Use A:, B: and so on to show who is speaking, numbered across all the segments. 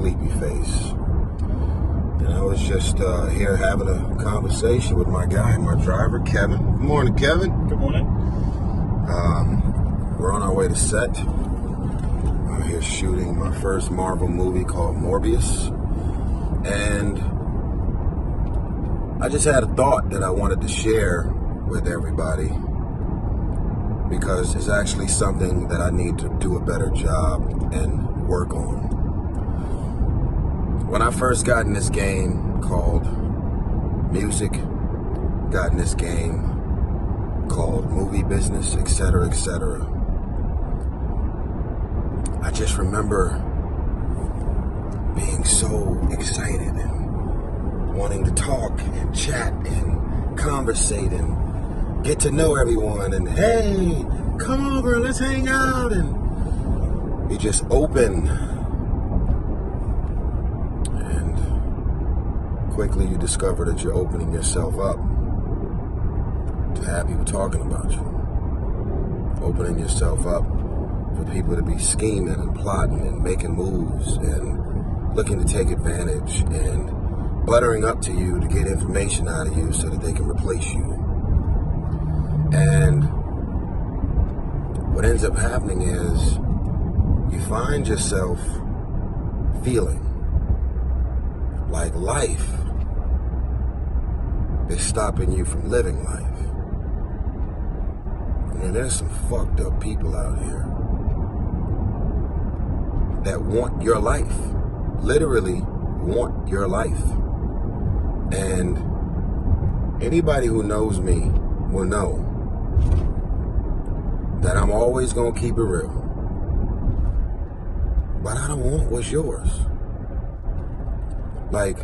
A: sleepy face. And I was just here having a conversation with my guy, my driver, Kevin. Good morning, Kevin.
B: Good morning.
A: We're on our way to set. I'm here shooting my first Marvel movie called Morbius. And I just had a thought that I wanted to share with everybody because it's actually something that I need to do a better job and work on. When I first got in this game called music, got in this game called movie business, etc., etc., I just remember being so excited and wanting to talk and chat and conversate and get to know everyone and, hey, come over, let's hang out. And you just open and quickly you discover that you're opening yourself up to have people talking about you. Opening yourself up for people to be scheming and plotting and making moves and looking to take advantage and buttering up to you to get information out of you so that they can replace you. And what ends up happening is you find yourself feeling like life is stopping you from living life. And there's some fucked up people out here that want your life, literally want your life. And anybody who knows me will know that I'm always gonna keep it real. But I don't want what's yours. Like,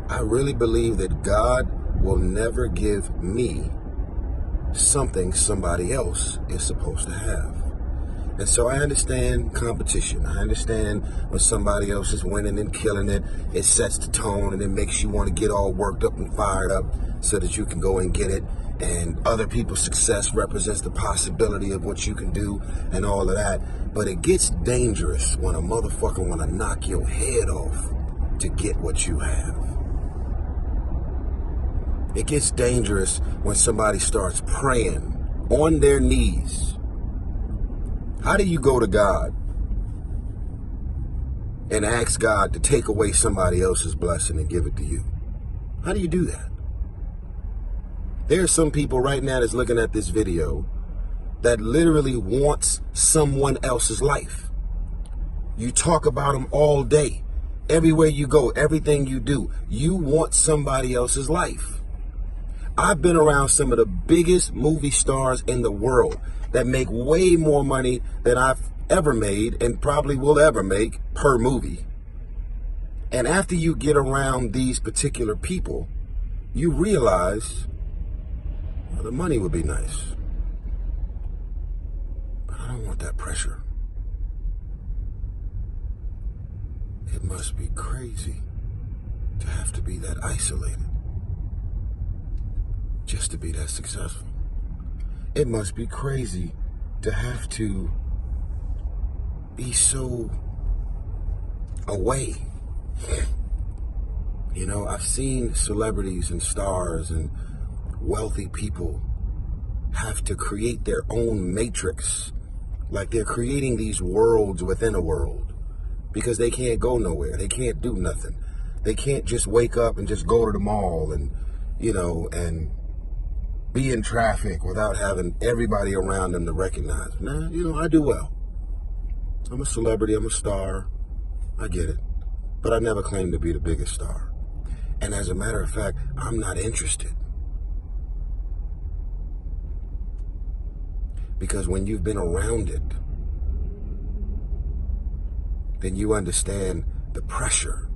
A: I really believe that God will never give me something somebody else is supposed to have. And so I understand competition. I understand when somebody else is winning and killing it, it sets the tone and it makes you want to get all worked up and fired up so that you can go and get it. And other people's success represents the possibility of what you can do and all of that. But it gets dangerous when a motherfucker want to knock your head off to get what you have. It gets dangerous when somebody starts praying on their knees. How do you go to God and ask God to take away somebody else's blessing and give it to you? How do you do that? There are some people right now that's looking at this video that literally wants someone else's life. You talk about them all day. Everywhere you go, everything you do, you want somebody else's life. I've been around some of the biggest movie stars in the world that make way more money than I've ever made and probably will ever make per movie. And after you get around these particular people, you realize, well, the money would be nice, but I don't want that pressure. It must be crazy to have to be that isolated just to be that successful. It must be crazy to have to be so away. You know, I've seen celebrities and stars and wealthy people have to create their own matrix, like they're creating these worlds within a world, because they can't go nowhere. They can't do nothing. They can't just wake up and just go to the mall and, you know, and be in traffic without having everybody around them to recognize. Nah, you know, I do well. I'm a celebrity, I'm a star. I get it. But I never claimed to be the biggest star. And as a matter of fact, I'm not interested. Because when you've been around it, then you understand the pressure.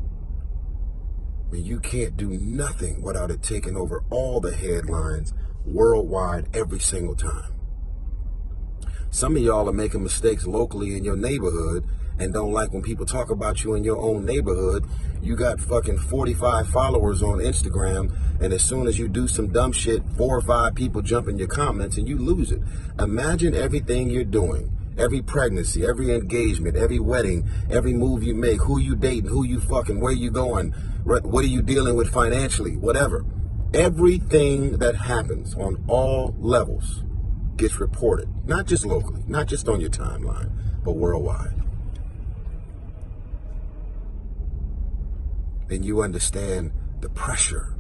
A: When you can't do nothing without it taking over all the headlines worldwide every single time. Some of y'all are making mistakes locally in your neighborhood and don't like when people talk about you in your own neighborhood. You got fucking 45 followers on Instagram, and as soon as you do some dumb shit, 4 or 5 people jump in your comments and you lose it. Imagine everything you're doing every pregnancy, every engagement, every wedding, every move you make, who you dating, who you fucking, where you going, what are you dealing with financially, whatever. Everything that happens on all levels gets reported, not just locally, not just on your timeline, but worldwide. Then you understand the pressure.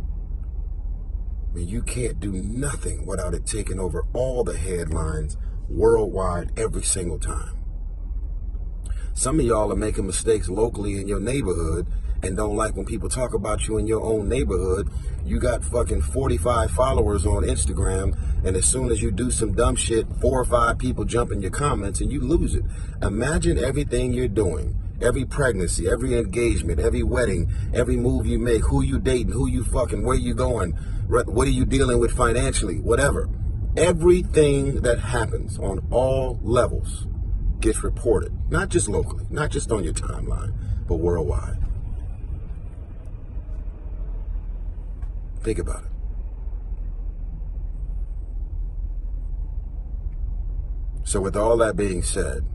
A: I mean, you can't do nothing without it taking over all the headlines worldwide every single time. Some of y'all are making mistakes locally in your neighborhood and don't like when people talk about you in your own neighborhood. You got fucking 45 followers on Instagram, and as soon as you do some dumb shit, 4 or 5 people jump in your comments and you lose it. Imagine everything you're doing. Every pregnancy, every engagement, every wedding, every move you make, who you dating, who you fucking, where you going, what are you dealing with financially, whatever. Everything that happens on all levels gets reported, not just locally, not just on your timeline, but worldwide. Think about it. So with all that being said,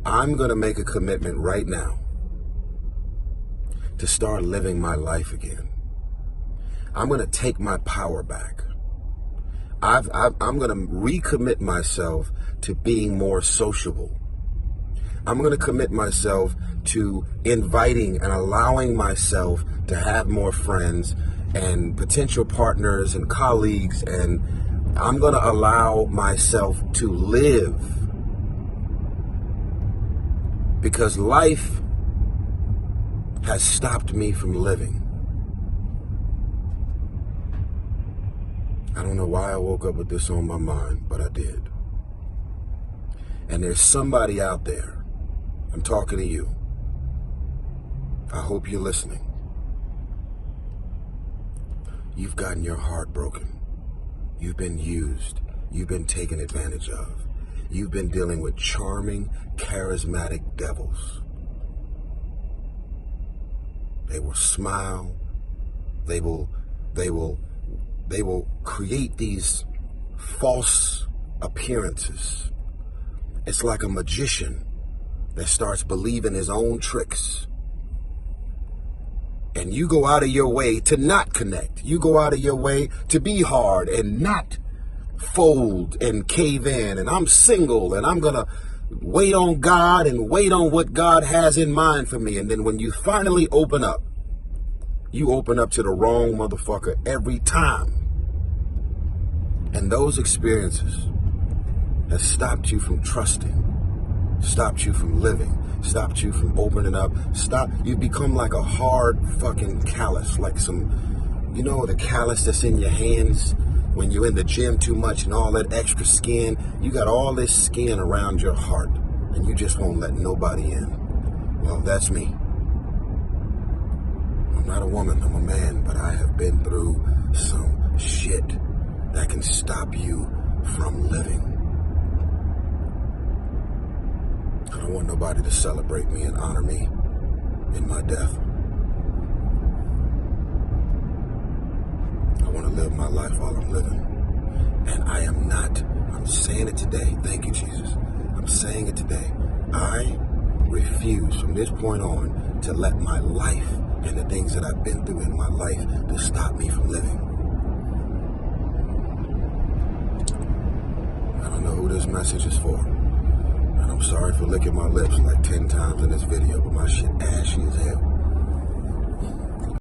A: I'm going to make a commitment right now to start living my life again. I'm going to take my power back. I'm going to recommit myself to being more sociable. I'm going to commit myself to inviting and allowing myself to have more friends and potential partners and colleagues, and I'm going to allow myself to live. Because life has stopped me from living. I don't know why I woke up with this on my mind, but I did. And there's somebody out there, I'm talking to you. I hope you're listening. You've gotten your heart broken. You've been used. You've been taken advantage of. You've been dealing with charming, charismatic devils. They will smile. They will create these false appearances. It's like a magician that starts believing his own tricks. And you go out of your way to not connect. You go out of your way to be hard and not fold and cave in, and I'm single and I'm gonna wait on God and wait on what God has in mind for me. And then when you finally open up, you open up to the wrong motherfucker every time. And those experiences have stopped you from trusting, stopped you from living, stopped you from opening up. You've become like a hard fucking callus, like some, you know, the callus that's in your hands when you're in the gym too much and all that extra skin. You got all this skin around your heart and you just won't let nobody in. Well, that's me. I'm not a woman, I'm a man, but I have been through some shit that can stop you from living. I don't want nobody to celebrate me and honor me in my death. I want to live my life while I'm living. And I am not. I'm saying it today. Thank you, Jesus. I'm saying it today. I refuse from this point on to let my life and the things that I've been through in my life to stop me from living. I don't know who this message is for. And I'm sorry for licking my lips like 10 times in this video, but my shit